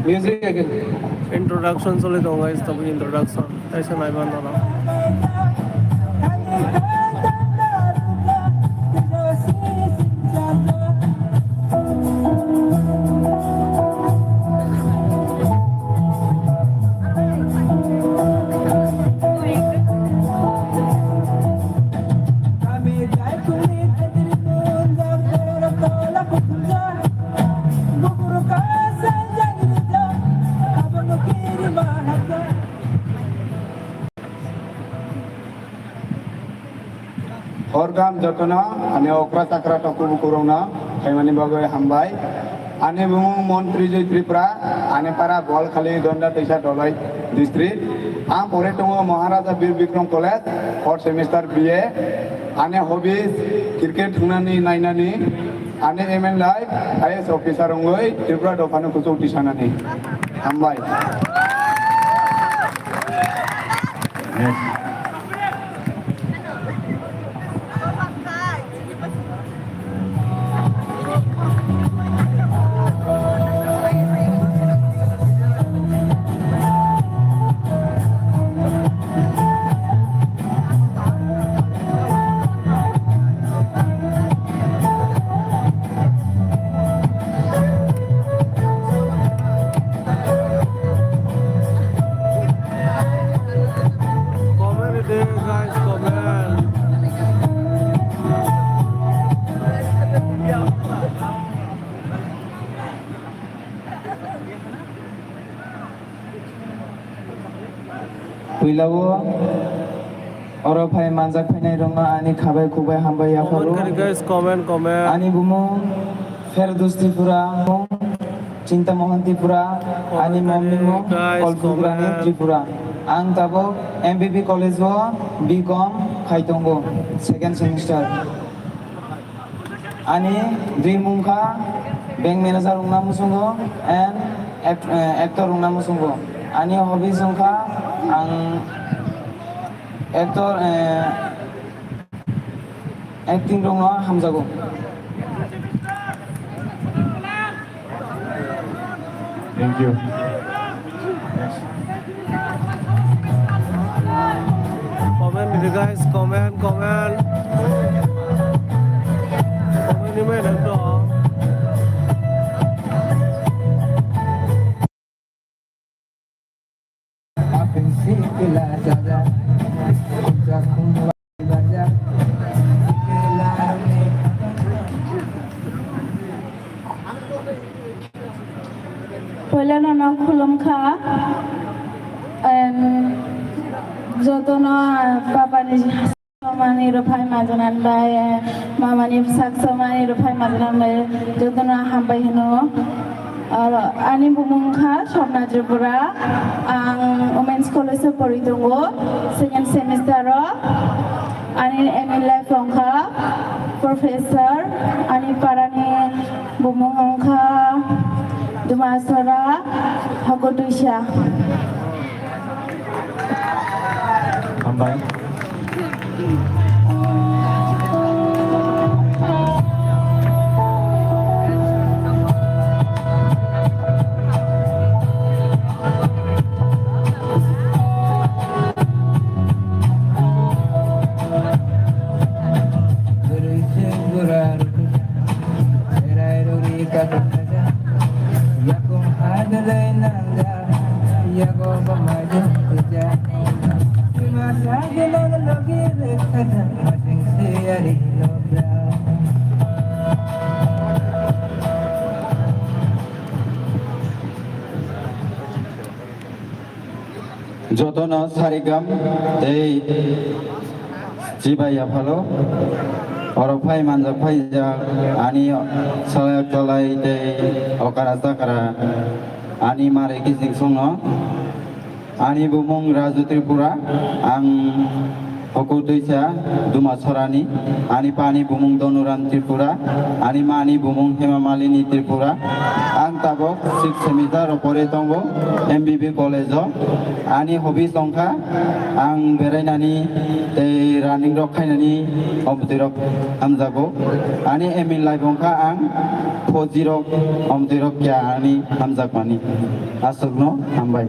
Music again. Introduction solely dong guys, tapi introduction. Tayo naiban na lang. Orgam jotona ane okra takra toku corona kaimani bagai hambai ane bumung Montri Joy Tripura ane para bol khali donda teisa dolai district am pore tongo Maharaja Bir Bikram College 4th semester BA ane hobbies cricket hunani nainani ane MN life IS officer ongoi Tripura dofanu kusu tisanani hambai. Wilawo oro phai manjak phainai ronga ani khabai khubai hambai yafaru Guys, comment. ani bumu Ferdous Tripura Cinta Mohan Tripura ani mommy mo Kolfugrani Tripura ang tabo MBB College wo BCom khaitongo 2nd semester ani Dreamungkha bank manager ungna musungo and actor ungna musungo ani hobbies ungkha ang actor acting rongo hamjago. Thank you. Comment guys, comment. Comment ni mai dan doa. Pula nana khulumkha jotona papa ni samani rofai majanan bai mama ni sak samani rofai majanan bai jotona hambai hino ani bumungkha Shobna Tripura ang Women's College pori dongo 2nd semester ani ML life ongkha professor ani parani bumungkha Dumasara Hagotusha. Hambai. Jotono sarigam tei jibaya phalo orok phai manjak phai jak ani salayak talai tei okara sakara ani mare kising sungno ani bumung Raju Tripura ang Hokutuisa Dumasorani ani pani bumung Donuran Tripura ani mani bumung Hema Malini Tripura ang tabok 6 semester pore tongo MBB college ani hobby songkha ang berainani tei running rok khainani omtui rok hamjago ani MIN life ongkha ang phoji rok omtui rok kya ani hamjakmani asokno hambai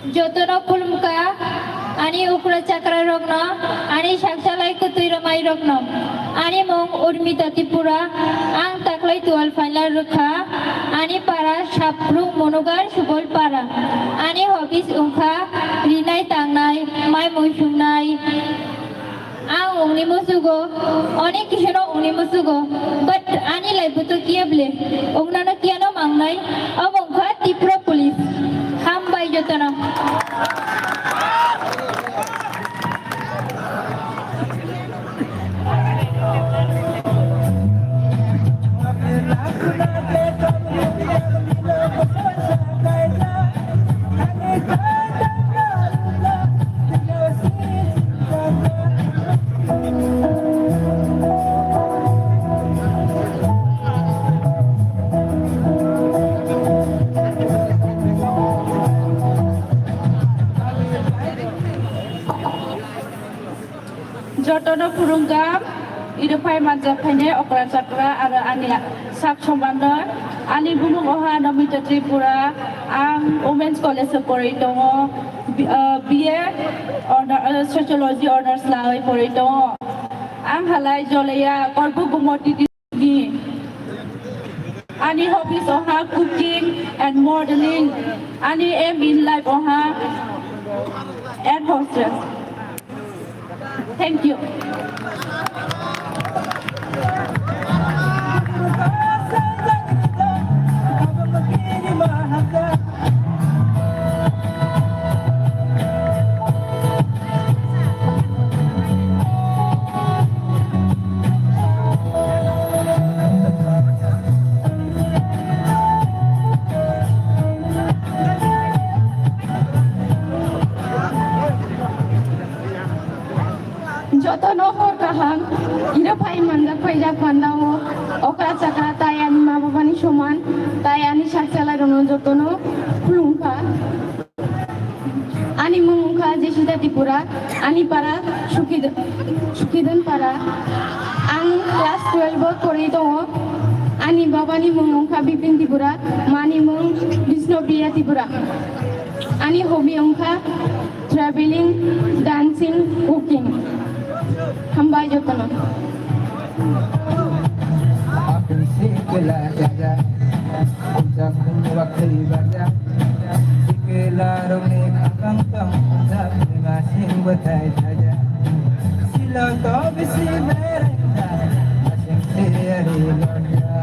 Jotono pulmuka ani ukra chakra rokno ani saksalai kutui ramai rokno ani mong urmita tipura ang taklai tual final rukha ani para saprung monogar subol para ani hobis ungkha rinai tangnai mai musungnai ang ungni musugo oni kishoro ungni musugo but ani lai butu kiable ungnano kiano mangnai amongkha tipura police hambai jotono Jotono purunggam idupai manja paine okra chakra ara ani sak sombanda ani bunung oha namita Tripura ang Women's College pori tongo BA Sociology honors lai pori tongo ang halai jolaya korbu gumoti di ani hobbies oha cooking and modeling ani aim in life oha air hostess. Thank you. Jotono hor kahang ira pai manda paija pandao okra chakra tayani ma babani soman tayani sakchala rono jotono khulungkha ani mungkha jesida Tripura ani para sukidon para ang class 12 pori tongo ani babani mungkha Bipin Tripura mani mung Vishnupriya Tripura ani hobby ongkha traveling dancing cooking hambai jotono Akan sikela jaja Ucap wakil baja Sikela rone kakang tang Ucap masing betai saja Silang kau bisi mereka Masing seri lonja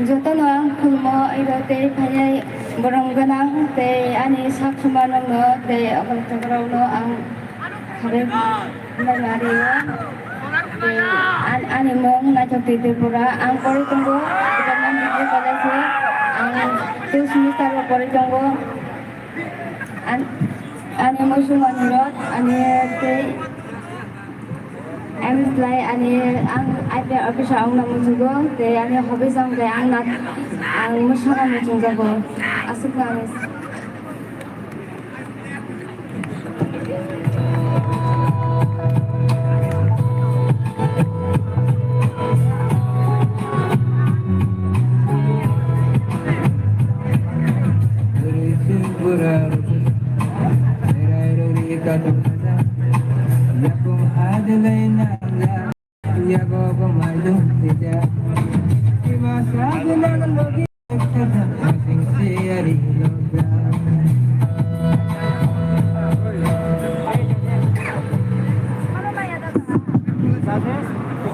jotono khulmo irote phanyai borong ganang te ani sak sumanangno te okra chakrawno ang khare nangariyo te ani mong nachok Tripura ang pori tunggu ikanam BA college ang 2 semester pori tunggu ani musumanirot ani te Emslai ani ang IPR officer ang namusugo te ani hobby sang te ang musara musugo asuk namis dilay na lang Iya ko kumalong tidak Di masyado lang logi Masing siyari logram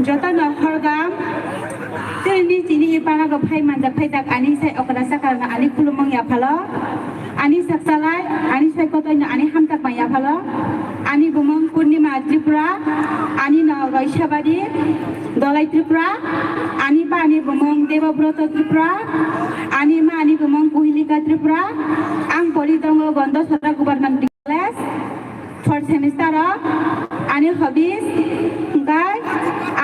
Jotana hargam Tini cini ipana ko phai manja phai tak ani sai okra sakarna ani kulumang ya phala ani saksalai ani sai ko toina ani hamtak ma ya phala ani bumang purnima tripura ani na roishabadi dolai tripura ani pa ani bumang devabrata tripura ani ma ani bumang kuhilika tripura ang poli tongo gondo sara government class for semester ani hobbies guys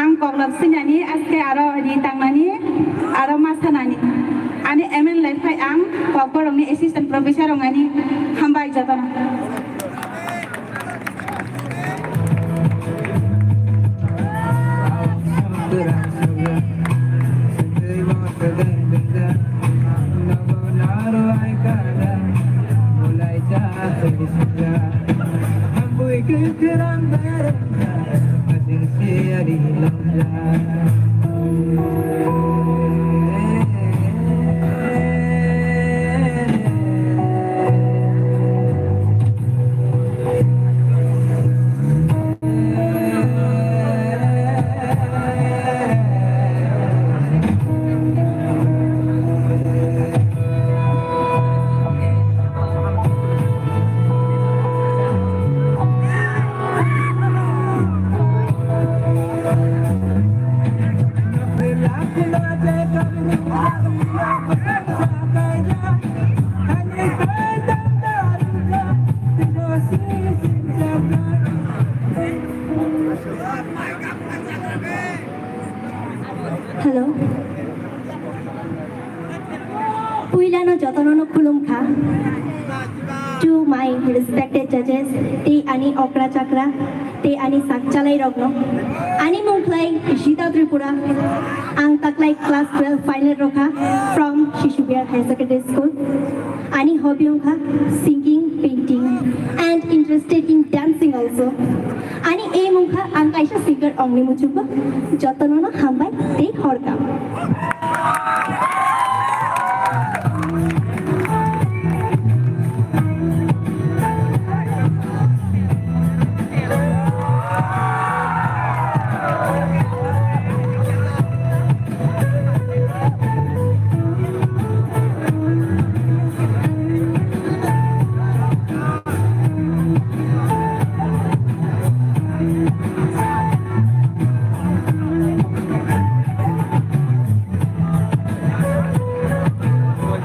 ang koglap sinani aske aro di tangani aro masanani ani MN life ang kokorong ni assistant professor ngani hambai jatana Terang surga Sedih mau sedang benda Nabo naro ay kada Mulai jatuh di surga Ambui kekerang barang Masing siyari Hello. Puilano Jotanono Kulumka. To my respected judges, Te Ani Okra Chakra, Te Ani Sakchalai Rogno, Ani Munklai Shita Tripura, Ang Taklai Class 12 Final Roka from Shishubiyar High Secondary School, Ani Hobiongka, singing, painting, and interested in dancing also. Ani A Mungka, Ang Kaisha singer Ongni Muchuba, Jotanono Hambai, Te Horka.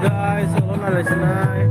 Guys, wala na rin sinay.